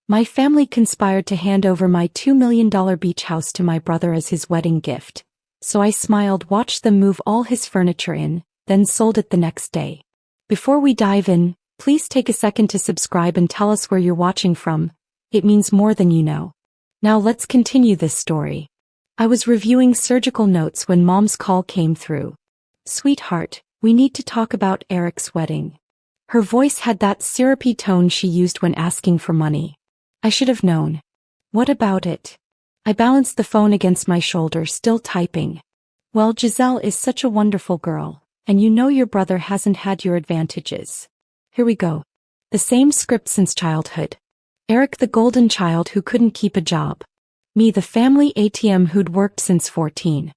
My family conspired to hand over my $2 million beach house to my brother as his wedding gift, so I smiled, watched them move all his furniture in, then sold it the next day. Before we dive in, please take a second to subscribe and tell us where you're watching from. It means more than you know. Now let's continue this story. I was reviewing surgical notes when Mom's call came through. Sweetheart, we need to talk about Eric's wedding. Her voice had that syrupy tone she used when asking for money. I should have known. What about it? I balanced the phone against my shoulder, still typing. Well, Giselle is such a wonderful girl, and you know your brother hasn't had your advantages. Here we go. The same script since childhood. Eric the golden child who couldn't keep a job. Me the family ATM who'd worked since 14.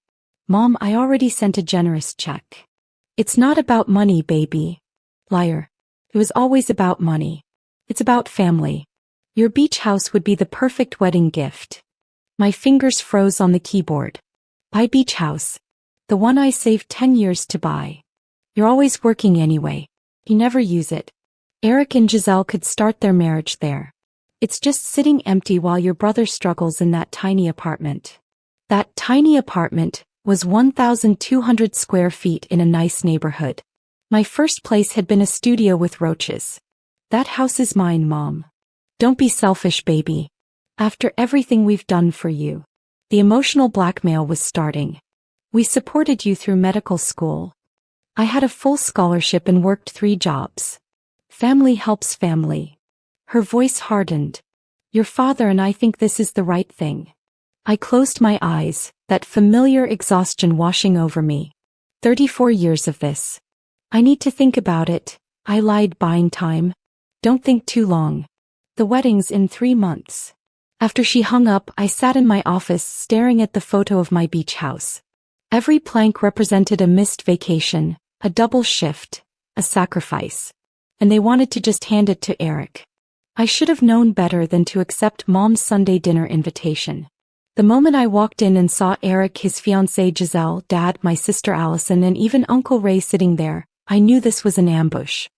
Mom, I already sent a generous check. It's not about money, baby. Liar. It was always about money. It's about family. Your beach house would be the perfect wedding gift. My fingers froze on the keyboard. Buy beach house. The one I saved 10 years to buy. You're always working anyway. You never use it. Eric and Giselle could start their marriage there. It's just sitting empty while your brother struggles in that tiny apartment. That tiny apartment was 1,200 square feet in a nice neighborhood. My first place had been a studio with roaches. That house is mine, Mom. Don't be selfish, baby. After everything we've done for you. The emotional blackmail was starting. We supported you through medical school. I had a full scholarship and worked 3 jobs. Family helps family. Her voice hardened. Your father and I think this is the right thing. I closed my eyes, that familiar exhaustion washing over me. 34 years of this. I need to think about it. I lied, buying time. Don't think too long. The wedding's in 3 months. After she hung up, I sat in my office staring at the photo of my beach house. Every plank represented a missed vacation, a double shift, a sacrifice. And they wanted to just hand it to Eric. I should have known better than to accept Mom's Sunday dinner invitation. The moment I walked in and saw Eric, his fiancée Giselle, Dad, my sister Allison, and even Uncle Ray sitting there, I knew this was an ambush.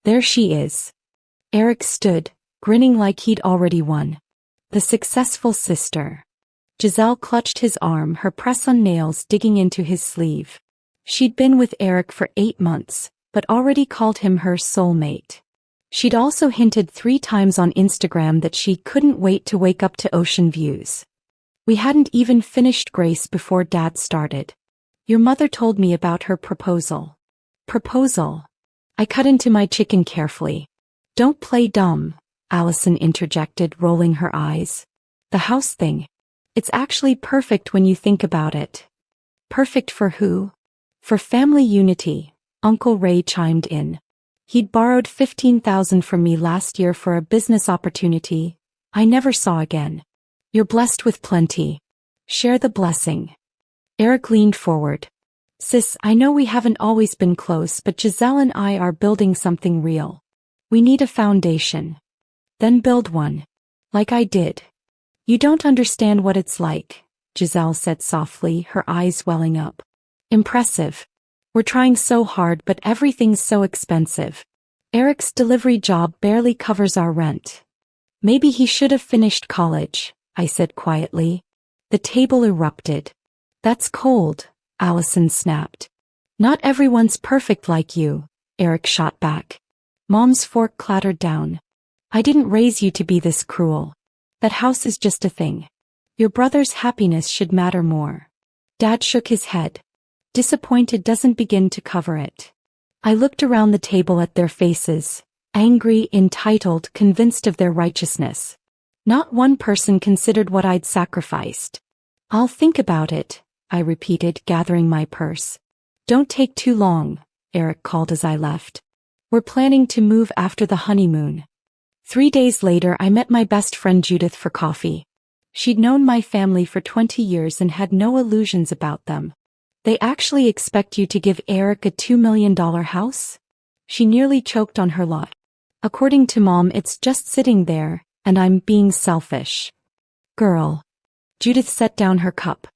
There she is. Eric stood, grinning like he'd already won. The successful sister. Giselle clutched his arm, her press-on nails digging into his sleeve. She'd been with Eric for 8 months, but already called him her soulmate. She'd also hinted 3 times on Instagram that she couldn't wait to wake up to ocean views. We hadn't even finished grace before Dad started. Your mother told me about her proposal. Proposal? I cut into my chicken carefully. Don't play dumb, Allison interjected, rolling her eyes. The house thing. It's actually perfect when you think about it. Perfect for who? For family unity, Uncle Ray chimed in. He'd borrowed $15,000 from me last year for a business opportunity I never saw again. You're blessed with plenty. Share the blessing. Eric leaned forward. Sis, I know we haven't always been close, but Giselle and I are building something real. We need a foundation. Then build one. Like I did. You don't understand what it's like, Giselle said softly, her eyes welling up. Impressive. We're trying so hard, but everything's so expensive. Eric's delivery job barely covers our rent. Maybe he should have finished college, I said quietly. The table erupted. That's cold, Allison snapped. Not everyone's perfect like you, Eric shot back. Mom's fork clattered down. I didn't raise you to be this cruel. That house is just a thing. Your brother's happiness should matter more. Dad shook his head. Disappointed doesn't begin to cover it. I looked around the table at their faces, angry, entitled, convinced of their righteousness. Not one person considered what I'd sacrificed. I'll think about it, I repeated, gathering my purse. Don't take too long, Eric called as I left. We're planning to move after the honeymoon. 3 days later, I met my best friend Judith for coffee. She'd known my family for 20 years and had no illusions about them. They actually expect you to give Eric a $2 million house? She nearly choked on her lot. According to Mom, it's just sitting there, and I'm being selfish. Girl. Judith set down her cup.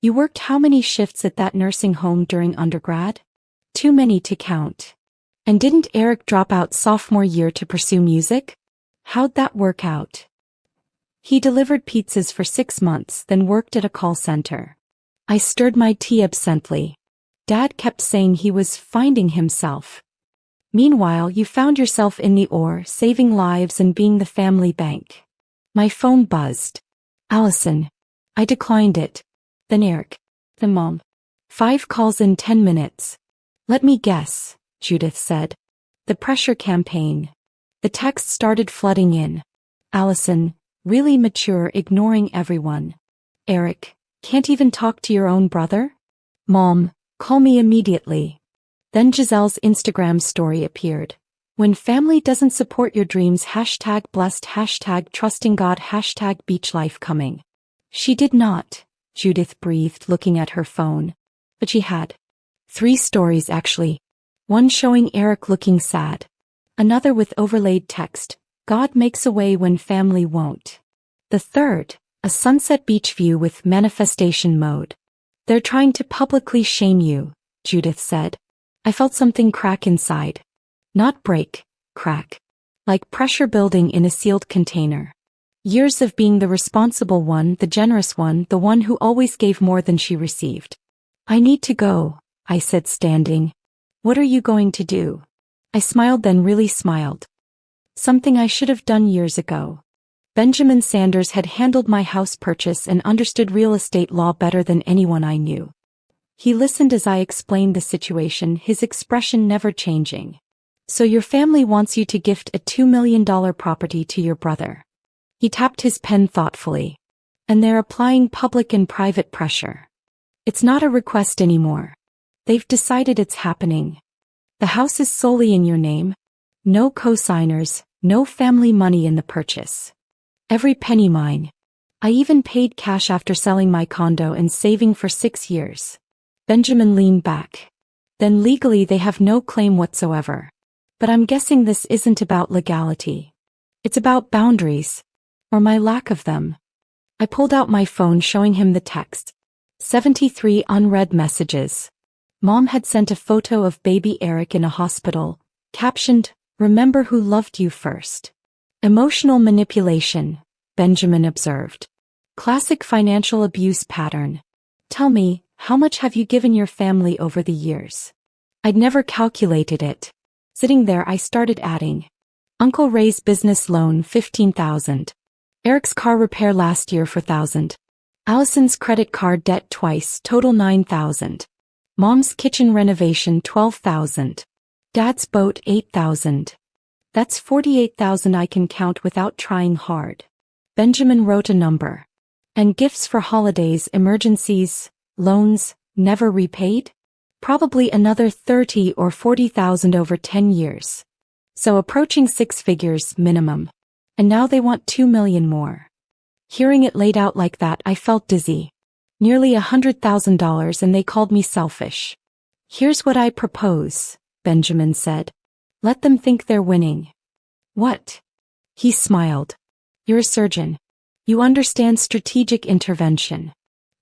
You worked how many shifts at that nursing home during undergrad? Too many to count. And didn't Eric drop out sophomore year to pursue music? How'd that work out? He delivered pizzas for 6 months, then worked at a call center. I stirred my tea absently. Dad kept saying he was finding himself. Meanwhile, you found yourself in the ore, saving lives and being the family bank. My phone buzzed. Allison. I declined it. Then Eric. Then Mom. 5 calls in 10 minutes. Let me guess, Judith said. The pressure campaign. The texts started flooding in. Allison, really mature, ignoring everyone. Eric, can't even talk to your own brother? Mom, call me immediately. Then Giselle's Instagram story appeared. When family doesn't support your dreams, #blessed, #trusting God, #beach life coming. She did not, Judith breathed, looking at her phone. But she had 3 stories actually. One showing Eric looking sad. Another with overlaid text, God makes a way when family won't. The third, a sunset beach view with manifestation mode. They're trying to publicly shame you, Judith said. I felt something crack inside. Not break, crack. Like pressure building in a sealed container. Years of being the responsible one, the generous one, the one who always gave more than she received. I need to go, I said, standing. What are you going to do? I smiled, then really smiled. Something I should have done years ago. Benjamin Sanders had handled my house purchase and understood real estate law better than anyone I knew. He listened as I explained the situation, his expression never changing. So your family wants you to gift a $2 million property to your brother. He tapped his pen thoughtfully. And they're applying public and private pressure. It's not a request anymore. They've decided it's happening. The house is solely in your name. No co-signers, no family money in the purchase. Every penny mine. I even paid cash after selling my condo and saving for 6 years. Benjamin leaned back. Then legally they have no claim whatsoever. But I'm guessing this isn't about legality. It's about boundaries. Or my lack of them. I pulled out my phone, showing him the text. 73 unread messages. Mom had sent a photo of baby Eric in a hospital, captioned, "Remember who loved you first." Emotional manipulation, Benjamin observed. Classic financial abuse pattern. Tell me, how much have you given your family over the years? I'd never calculated it. Sitting there, I started adding. Uncle Ray's business loan, $15,000. Eric's car repair last year, $4,000. Allison's credit card debt twice, total $9,000. Mom's kitchen renovation, $12,000. Dad's boat, $8,000. That's $48,000 I can count without trying hard. Benjamin wrote a number. And gifts for holidays, emergencies, loans, never repaid? Probably another $30,000 or $40,000 over 10 years. So approaching 6 figures minimum. And now they want $2 million more. Hearing it laid out like that, I felt dizzy. Nearly $100,000, and they called me selfish. Here's what I propose, Benjamin said. Let them think they're winning. What? He smiled. You're a surgeon. You understand strategic intervention.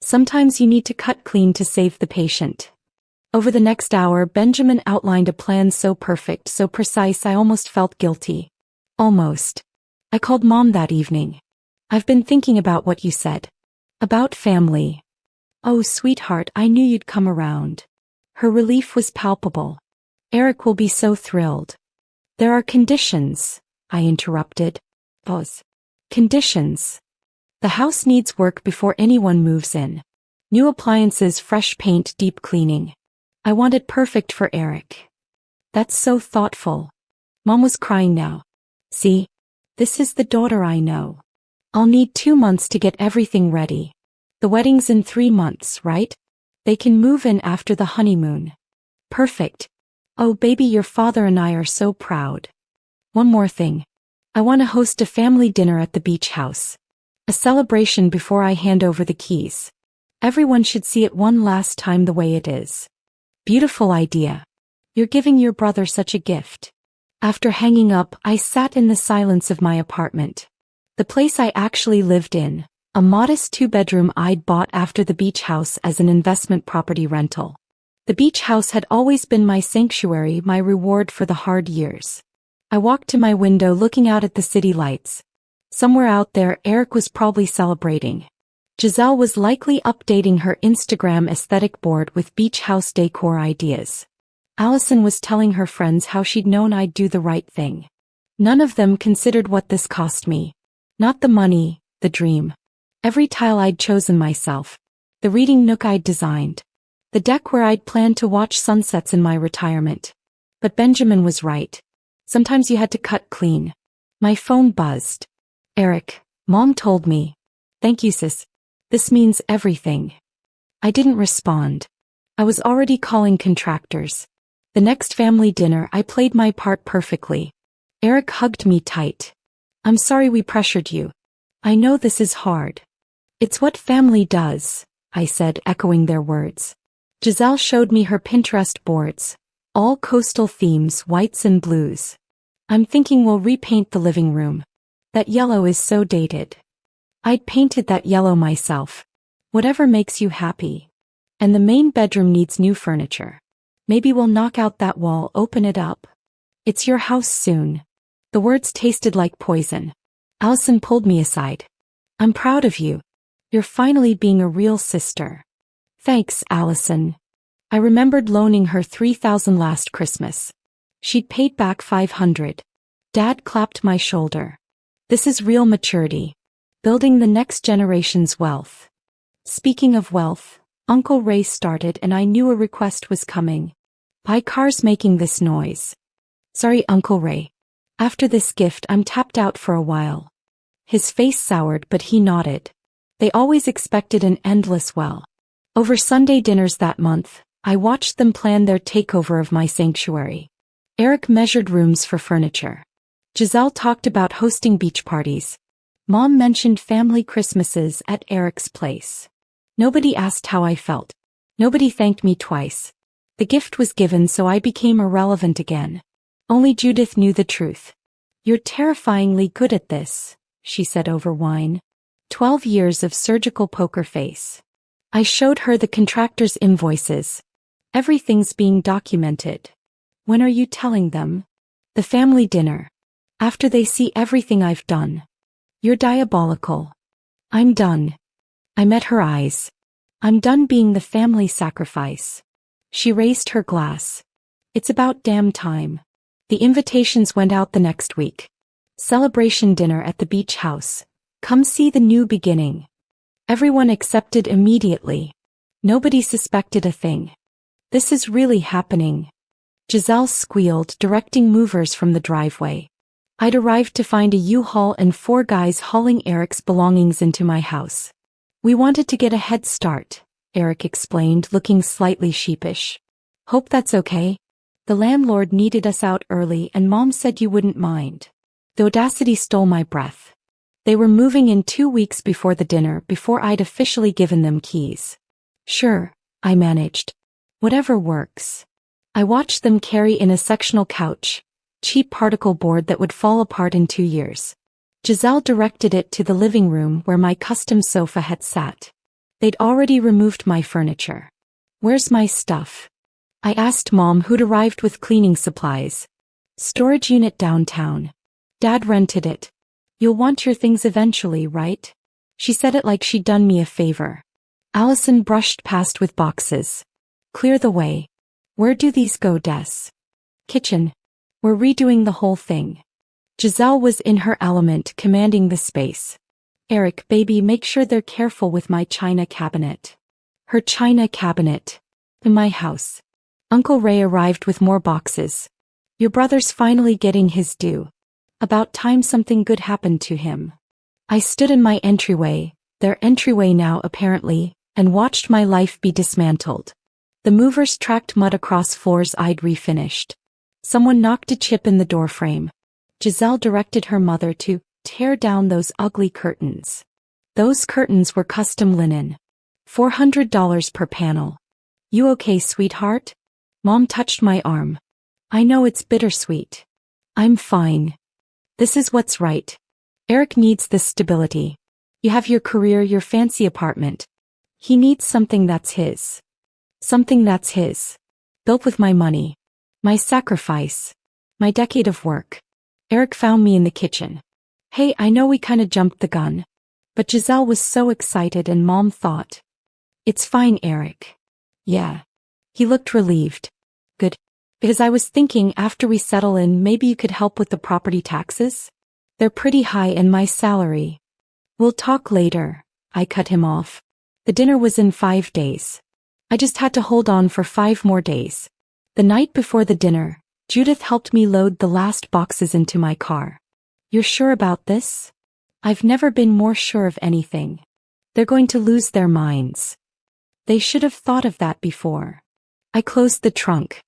Sometimes you need to cut clean to save the patient. Over the next hour, Benjamin outlined a plan so perfect, so precise, I almost felt guilty. Almost. I called Mom that evening. I've been thinking about what you said. About family. Oh, sweetheart, I knew you'd come around. Her relief was palpable. Eric will be so thrilled. There are conditions, I interrupted. Those conditions. The house needs work before anyone moves in. New appliances, fresh paint, deep cleaning. I want it perfect for Eric. That's so thoughtful. Mom was crying now. See? This is the daughter I know. I'll need 2 months to get everything ready. The wedding's in 3 months, right? They can move in after the honeymoon. Perfect. Oh baby, your father and I are so proud. One more thing. I want to host a family dinner at the beach house. A celebration before I hand over the keys. Everyone should see it one last time the way it is. Beautiful idea. You're giving your brother such a gift. After hanging up, I sat in the silence of my apartment. The place I actually lived in, a modest 2-bedroom I'd bought after the beach house as an investment property rental. The beach house had always been my sanctuary, my reward for the hard years. I walked to my window looking out at the city lights. Somewhere out there, Eric was probably celebrating. Giselle was likely updating her Instagram aesthetic board with beach house decor ideas. Allison was telling her friends how she'd known I'd do the right thing. None of them considered what this cost me. Not the money, the dream. Every tile I'd chosen myself. The reading nook I'd designed. The deck where I'd planned to watch sunsets in my retirement. But Benjamin was right. Sometimes you had to cut clean. My phone buzzed. Eric, Mom told me. Thank you, sis. This means everything. I didn't respond. I was already calling contractors. The next family dinner, I played my part perfectly. Eric hugged me tight. I'm sorry we pressured you. I know this is hard. It's what family does, I said, echoing their words. Giselle showed me her Pinterest boards. All coastal themes, whites and blues. I'm thinking we'll repaint the living room. That yellow is so dated. I'd painted that yellow myself. Whatever makes you happy. And the main bedroom needs new furniture. Maybe we'll knock out that wall, open it up. It's your house soon. The words tasted like poison. Allison pulled me aside. I'm proud of you. You're finally being a real sister. Thanks, Allison. I remembered loaning her $3,000 last Christmas. She'd paid back $500. Dad clapped my shoulder. This is real maturity. Building the next generation's wealth. Speaking of wealth, Uncle Ray started and I knew a request was coming. Buy cars making this noise. Sorry, Uncle Ray. After this gift, I'm tapped out for a while. His face soured, but he nodded. They always expected an endless well. Over Sunday dinners that month, I watched them plan their takeover of my sanctuary. Eric measured rooms for furniture. Giselle talked about hosting beach parties. Mom mentioned family Christmases at Eric's place. Nobody asked how I felt. Nobody thanked me twice. The gift was given, so I became irrelevant again. Only Judith knew the truth. You're terrifyingly good at this, she said over wine. 12 years of surgical poker face. I showed her the contractor's invoices. Everything's being documented. When are you telling them? The family dinner. After they see everything I've done. You're diabolical. I'm done. I met her eyes. I'm done being the family sacrifice. She raised her glass. It's about damn time. The invitations went out the next week. Celebration dinner at the beach house. Come see the new beginning. Everyone accepted immediately. Nobody suspected a thing. This is really happening. Giselle squealed, directing movers from the driveway. I'd arrived to find a U-Haul and 4 guys hauling Eric's belongings into my house. We wanted to get a head start, Eric explained, looking slightly sheepish. Hope that's okay. The landlord needed us out early and Mom said you wouldn't mind. The audacity stole my breath. They were moving in 2 weeks before the dinner, before I'd officially given them keys. Sure, I managed. Whatever works. I watched them carry in a sectional couch. Cheap particle board that would fall apart in 2 years. Giselle directed it to the living room where my custom sofa had sat. They'd already removed my furniture. Where's my stuff? I asked Mom, who'd arrived with cleaning supplies. Storage unit downtown. Dad rented it. You'll want your things eventually, right? She said it like she'd done me a favor. Allison brushed past with boxes. Clear the way. Where do these go, Des? Kitchen. We're redoing the whole thing. Giselle was in her element, commanding the space. Eric, baby, make sure they're careful with my china cabinet. Her china cabinet. In my house. Uncle Ray arrived with more boxes. Your brother's finally getting his due. About time something good happened to him. I stood in my entryway, their entryway now apparently, and watched my life be dismantled. The movers tracked mud across floors I'd refinished. Someone knocked a chip in the doorframe. Giselle directed her mother to tear down those ugly curtains. Those curtains were custom linen. $400 per panel. You okay, sweetheart? Mom touched my arm. I know it's bittersweet. I'm fine. This is what's right. Eric needs this stability. You have your career, your fancy apartment. He needs something that's his. Something that's his. Built with my money. My sacrifice. My decade of work. Eric found me in the kitchen. Hey, I know we kinda jumped the gun. But Giselle was so excited and Mom thought. It's fine, Eric. Yeah. He looked relieved. Good. Because I was thinking after we settle in maybe you could help with the property taxes? They're pretty high in my salary. We'll talk later. I cut him off. The dinner was in 5 days. I just had to hold on for 5 more days. The night before the dinner, Judith helped me load the last boxes into my car. You're sure about this? I've never been more sure of anything. They're going to lose their minds. They should have thought of that before. I closed the trunk.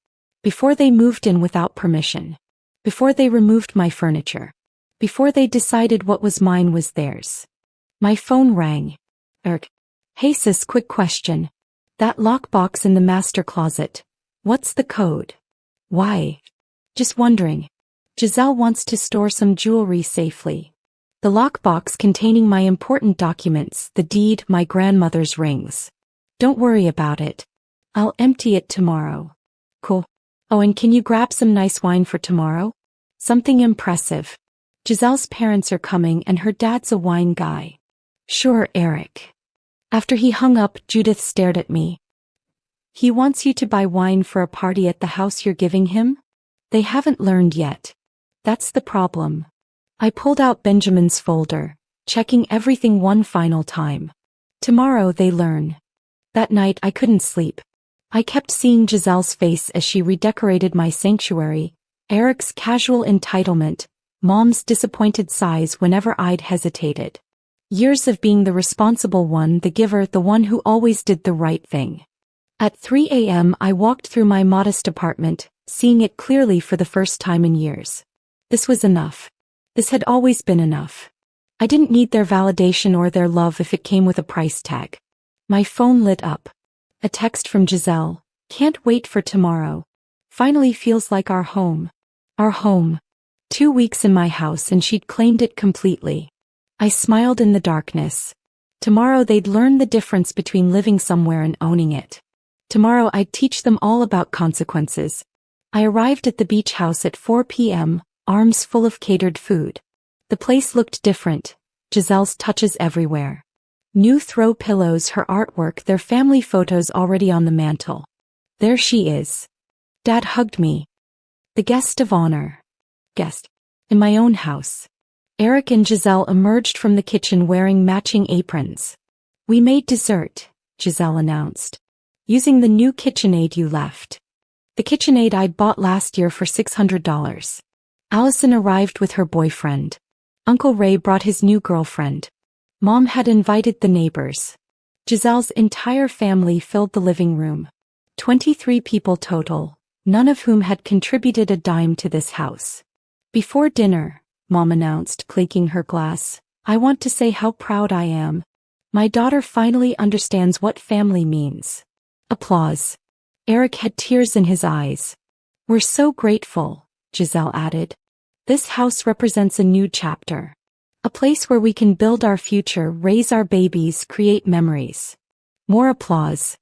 Before they moved in without permission. Before they removed my furniture. Before they decided what was mine was theirs. My phone rang. Eric. Hey sis, quick question. That lockbox in the master closet. What's the code? Why? Just wondering. Giselle wants to store some jewelry safely. The lockbox containing my important documents, the deed, my grandmother's rings. Don't worry about it. I'll empty it tomorrow. Cool. Oh, and can you grab some nice wine for tomorrow? Something impressive. Giselle's parents are coming and her dad's a wine guy. Sure, Eric. After he hung up, Judith stared at me. He wants you to buy wine for a party at the house you're giving him? They haven't learned yet. That's the problem. I pulled out Benjamin's folder, checking everything one final time. Tomorrow they learn. That night I couldn't sleep. I kept seeing Giselle's face as she redecorated my sanctuary, Eric's casual entitlement, Mom's disappointed sighs whenever I'd hesitated. Years of being the responsible one, the giver, the one who always did the right thing. At 3 a.m. I walked through my modest apartment, seeing it clearly for the first time in years. This was enough. This had always been enough. I didn't need their validation or their love if it came with a price tag. My phone lit up. A text from Giselle. Can't wait for tomorrow. Finally feels like our home. Our home. 2 weeks in my house and she'd claimed it completely. I smiled in the darkness. Tomorrow they'd learn the difference between living somewhere and owning it. Tomorrow I'd teach them all about consequences. I arrived at the beach house at 4 p.m., arms full of catered food. The place looked different, Giselle's touches everywhere. New throw pillows, her artwork, their family photos already on the mantel. There she is. Dad hugged me. The guest of honor. Guest. In my own house. Eric and Giselle emerged from the kitchen wearing matching aprons. We made dessert, Giselle announced. Using the new KitchenAid you left. The KitchenAid I'd bought last year for $600. Allison arrived with her boyfriend. Uncle Ray brought his new girlfriend. Mom had invited the neighbors. Giselle's entire family filled the living room. 23 people total, none of whom had contributed a dime to this house. Before dinner, Mom announced, clinking her glass, I want to say how proud I am. My daughter finally understands what family means. Applause. Eric had tears in his eyes. We're so grateful, Giselle added. This house represents a new chapter. A place where we can build our future, raise our babies, create memories. More applause.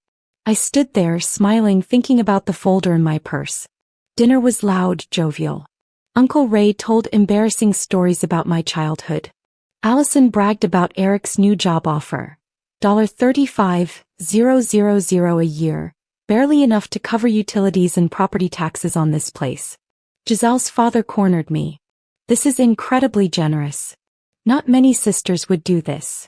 I stood there, smiling, thinking about the folder in my purse. Dinner was loud, jovial. Uncle Ray told embarrassing stories about my childhood. Allison bragged about Eric's new job offer. $35,000 a year, barely enough to cover utilities and property taxes on this place. Giselle's father cornered me. This is incredibly generous. Not many sisters would do this.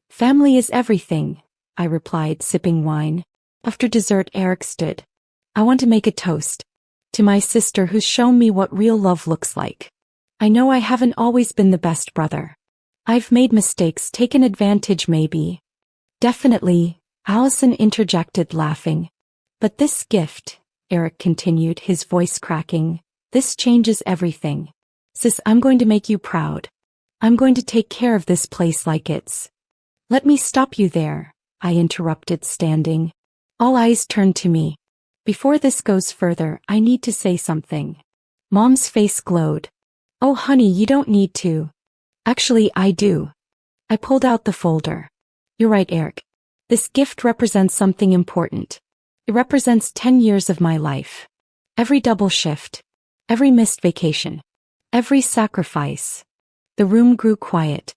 Family is everything, I replied, sipping wine. After dessert, Eric stood. I want to make a toast. To my sister who's shown me what real love looks like. I know I haven't always been the best brother. I've made mistakes, taken advantage maybe. Definitely, Allison interjected, laughing. But this gift, Eric continued, his voice cracking, this changes everything. Sis, I'm going to make you proud. I'm going to take care of this place like it's. Let me stop you there, I interrupted, standing. All eyes turned to me. Before this goes further, I need to say something. Mom's face glowed. Oh honey, you don't need to. Actually, I do. I pulled out the folder. You're right, Eric. This gift represents something important. It represents 10 years of my life. Every double shift. Every missed vacation. Every sacrifice. The room grew quiet.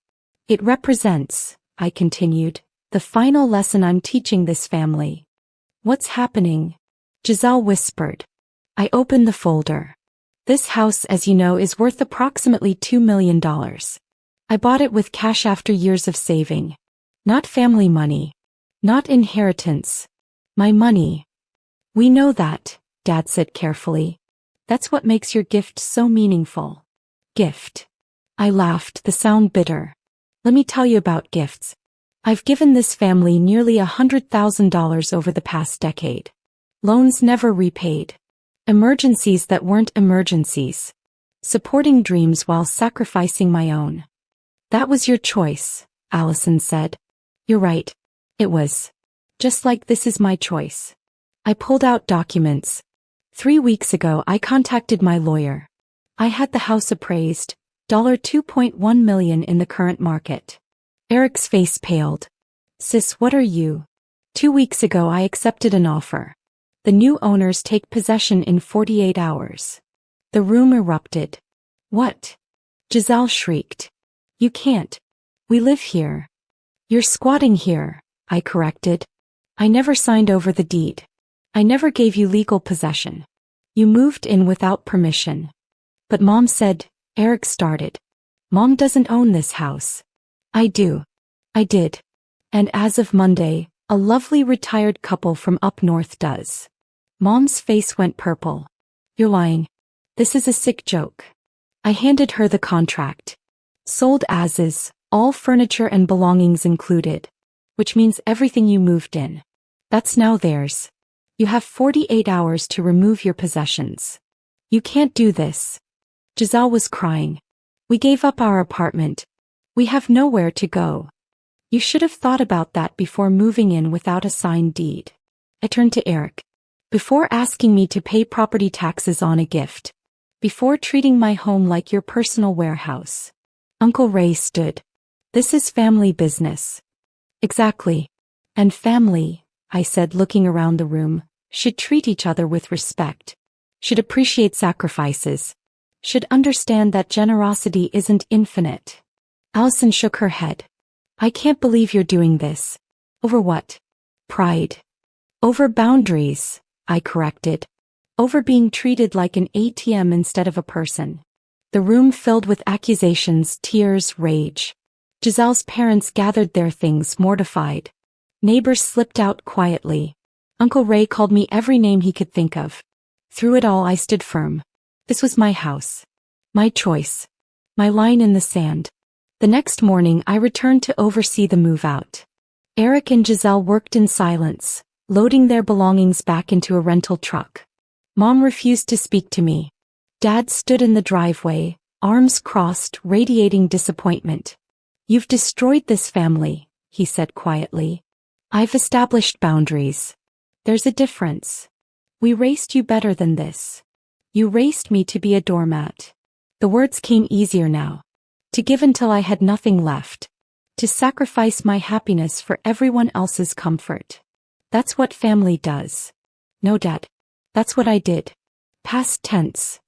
It represents, I continued, the final lesson I'm teaching this family. What's happening? Giselle whispered. I opened the folder. This house, as you know, is worth approximately $2 million. I bought it with cash after years of saving. Not family money. Not inheritance. My money. We know that, Dad said carefully. That's what makes your gift so meaningful. Gift. I laughed, the sound bitter. Let me tell you about gifts. I've given this family nearly $100,000 over the past decade. Loans never repaid. Emergencies that weren't emergencies. Supporting dreams while sacrificing my own. That was your choice, Allison said. You're right. It was. Just like this is my choice. I pulled out documents. 3 weeks ago I contacted my lawyer. I had the house appraised, $2.1 million in the current market. Eric's face paled. Sis, what are you? 2 weeks ago I accepted an offer. The new owners take possession in 48 hours. The room erupted. What? Giselle shrieked. You can't. We live here. You're squatting here, I corrected. I never signed over the deed. I never gave you legal possession. You moved in without permission. But Mom said, Eric started. Mom doesn't own this house. I do. I did. And as of Monday, a lovely retired couple from up north does. Mom's face went purple. You're lying. This is a sick joke. I handed her the contract. Sold as is, all furniture and belongings included. Which means everything you moved in. That's now theirs. You have 48 hours to remove your possessions. You can't do this. Giselle was crying. We gave up our apartment. We have nowhere to go. You should have thought about that before moving in without a signed deed. I turned to Eric. Before asking me to pay property taxes on a gift. Before treating my home like your personal warehouse. Uncle Ray stood. This is family business. Exactly. And family, I said looking around the room, should treat each other with respect. Should appreciate sacrifices. Should understand that generosity isn't infinite. Allison shook her head. I can't believe you're doing this. Over what? Pride. Over boundaries, I corrected. Over being treated like an ATM instead of a person. The room filled with accusations, tears, rage. Giselle's parents gathered their things, mortified. Neighbors slipped out quietly. Uncle Ray called me every name he could think of. Through it all I stood firm. This was my house. My choice. My line in the sand. The next morning I returned to oversee the move out. Eric and Giselle worked in silence, loading their belongings back into a rental truck. Mom refused to speak to me. Dad stood in the driveway, arms crossed, radiating disappointment. You've destroyed this family, he said quietly. I've established boundaries. There's a difference. We raised you better than this. You raised me to be a doormat. The words came easier now. To give until I had nothing left. To sacrifice my happiness for everyone else's comfort. That's what family does. No, Dad. That's what I did. Past tense.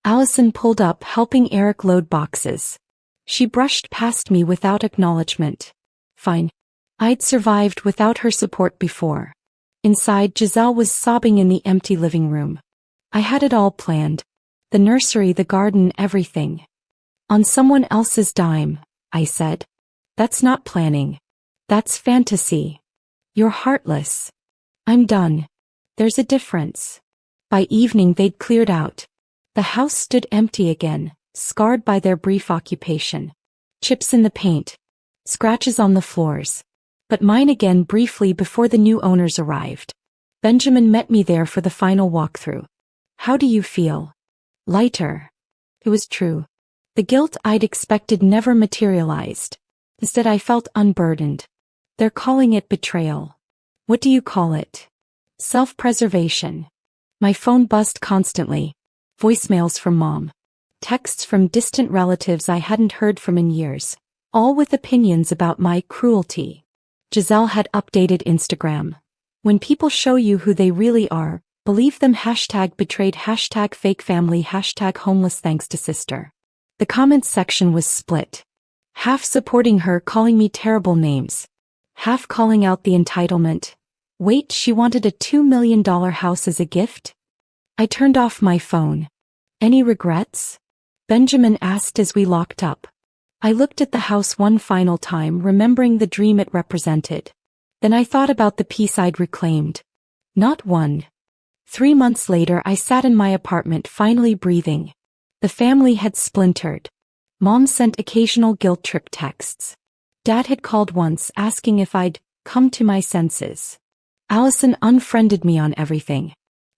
Allison pulled up, helping Eric load boxes. She brushed past me without acknowledgement. Fine. I'd survived without her support before. Inside, Giselle was sobbing in the empty living room. I had it all planned. The nursery, the garden, everything. On someone else's dime, I said. That's not planning. That's fantasy. You're heartless. I'm done. There's a difference. By evening they'd cleared out. The house stood empty again, scarred by their brief occupation. Chips in the paint. Scratches on the floors. But mine again briefly before the new owners arrived. Benjamin met me there for the final walkthrough. How do you feel? Lighter. It was true. The guilt I'd expected never materialized. Instead I felt unburdened. They're calling it betrayal. What do you call it? Self-preservation. My phone buzzed constantly. Voicemails from Mom. Texts from distant relatives I hadn't heard from in years. All with opinions about my cruelty. Giselle had updated Instagram. When people show you who they really are, believe them #betrayed #fake family #homeless thanks to sister. The comments section was split. Half supporting her, calling me terrible names. Half calling out the entitlement. Wait, she wanted a $2 million house as a gift? I turned off my phone. Any regrets? Benjamin asked as we locked up. I looked at the house one final time, remembering the dream it represented. Then I thought about the peace I'd reclaimed. Not one. 3 months later, I sat in my apartment, finally breathing. The family had splintered. Mom sent occasional guilt trip texts. Dad had called once, asking if I'd come to my senses. Allison unfriended me on everything.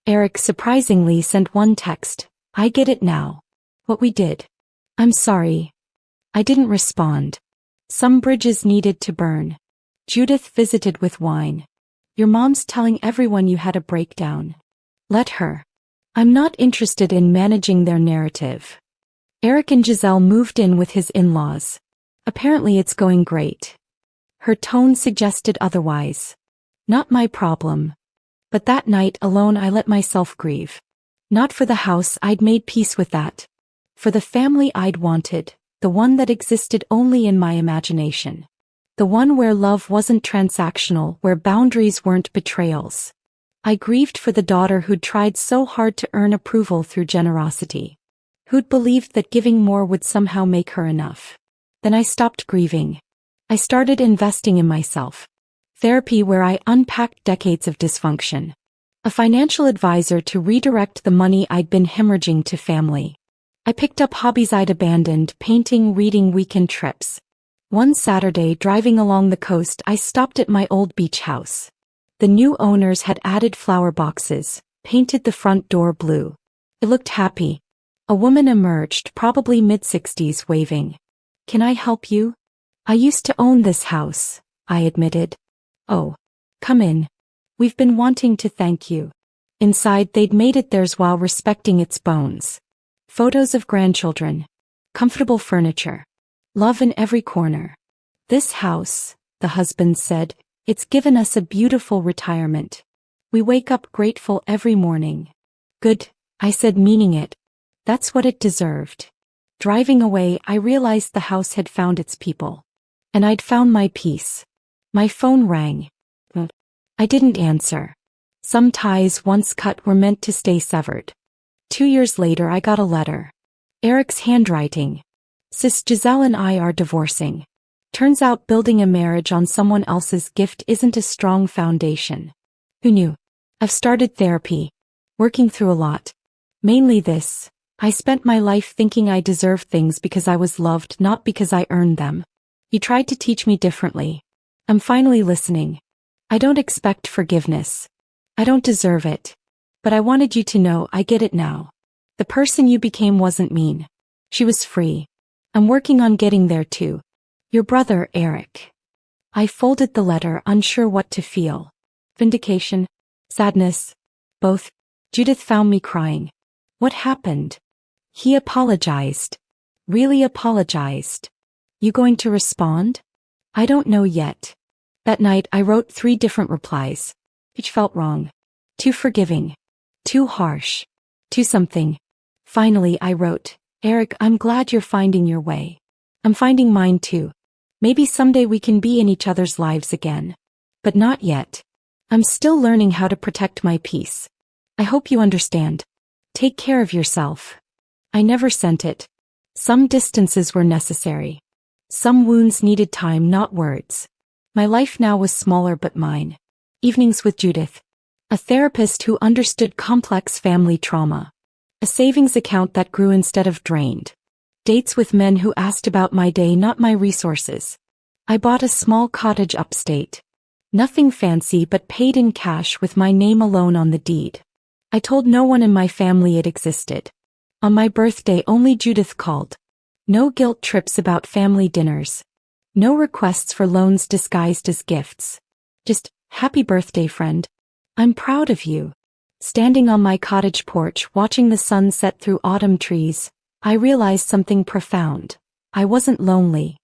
Eric surprisingly sent one text. I get it now. What we did. I'm sorry. I didn't respond. Some bridges needed to burn. Judith visited with wine. Your mom's telling everyone you had a breakdown. Let her. I'm not interested in managing their narrative. Eric and Giselle moved in with his in-laws. Apparently it's going great. Her tone suggested otherwise. Not my problem. But that night alone I let myself grieve. Not for the house, I'd made peace with that. For the family I'd wanted, the one that existed only in my imagination. The one where love wasn't transactional, where boundaries weren't betrayals. I grieved for the daughter who'd tried so hard to earn approval through generosity. Who'd believed that giving more would somehow make her enough. Then I stopped grieving. I started investing in myself. Therapy where I unpacked decades of dysfunction. A financial advisor to redirect the money I'd been hemorrhaging to family. I picked up hobbies I'd abandoned, painting, reading, weekend trips. One Saturday, driving along the coast, I stopped at my old beach house. The new owners had added flower boxes, painted the front door blue. It looked happy. A woman emerged, probably mid-60s, waving. Can I help you? I used to own this house, I admitted. Oh. Come in. We've been wanting to thank you. Inside, they'd made it theirs while respecting its bones. Photos of grandchildren. Comfortable furniture. Love in every corner. This house, the husband said, it's given us a beautiful retirement. We wake up grateful every morning. Good, I said, meaning it. That's what it deserved. Driving away, I realized the house had found its people. And I'd found my peace. My phone rang. I didn't answer. Some ties once cut were meant to stay severed. 2 years later I got a letter. Eric's handwriting. Sis, Giselle and I are divorcing. Turns out building a marriage on someone else's gift isn't a strong foundation. Who knew? I've started therapy. Working through a lot. Mainly this. I spent my life thinking I deserved things because I was loved, not because I earned them. He tried to teach me differently. I'm finally listening. I don't expect forgiveness. I don't deserve it. But I wanted you to know I get it now. The person you became wasn't mean. She was free. I'm working on getting there too. Your brother, Eric. I folded the letter, unsure what to feel. Vindication? Sadness? Both. Judith found me crying. What happened? He apologized. Really apologized. You going to respond? I don't know yet. That night I wrote 3 different replies. Each felt wrong. Too forgiving. Too harsh. Too something. Finally I wrote, Eric, I'm glad you're finding your way. I'm finding mine too. Maybe someday we can be in each other's lives again. But not yet. I'm still learning how to protect my peace. I hope you understand. Take care of yourself. I never sent it. Some distances were necessary. Some wounds needed time, not words. My life now was smaller but mine. Evenings with Judith. A therapist who understood complex family trauma. A savings account that grew instead of drained. Dates with men who asked about my day, not my resources. I bought a small cottage upstate. Nothing fancy but paid in cash with my name alone on the deed. I told no one in my family it existed. On my birthday only Judith called. No guilt trips about family dinners. No requests for loans disguised as gifts. Just, happy birthday, friend. I'm proud of you. Standing on my cottage porch watching the sun set through autumn trees, I realized something profound. I wasn't lonely.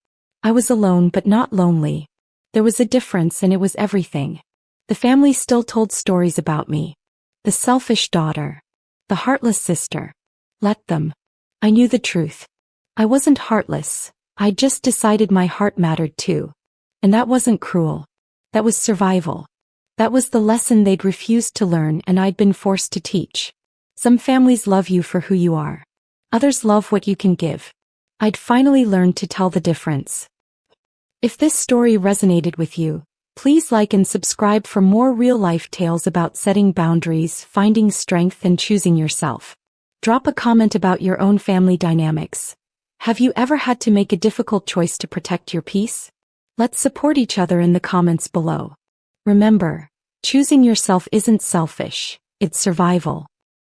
I was alone but not lonely. There was a difference and it was everything. The family still told stories about me. The selfish daughter. The heartless sister. Let them. I knew the truth. I wasn't heartless. I just decided my heart mattered too. And that wasn't cruel. That was survival. That was the lesson they'd refused to learn and I'd been forced to teach. Some families love you for who you are. Others love what you can give. I'd finally learned to tell the difference. If this story resonated with you, please like and subscribe for more real-life tales about setting boundaries, finding strength, and choosing yourself. Drop a comment about your own family dynamics. Have you ever had to make a difficult choice to protect your peace? Let's support each other in the comments below. Remember, choosing yourself isn't selfish, it's survival.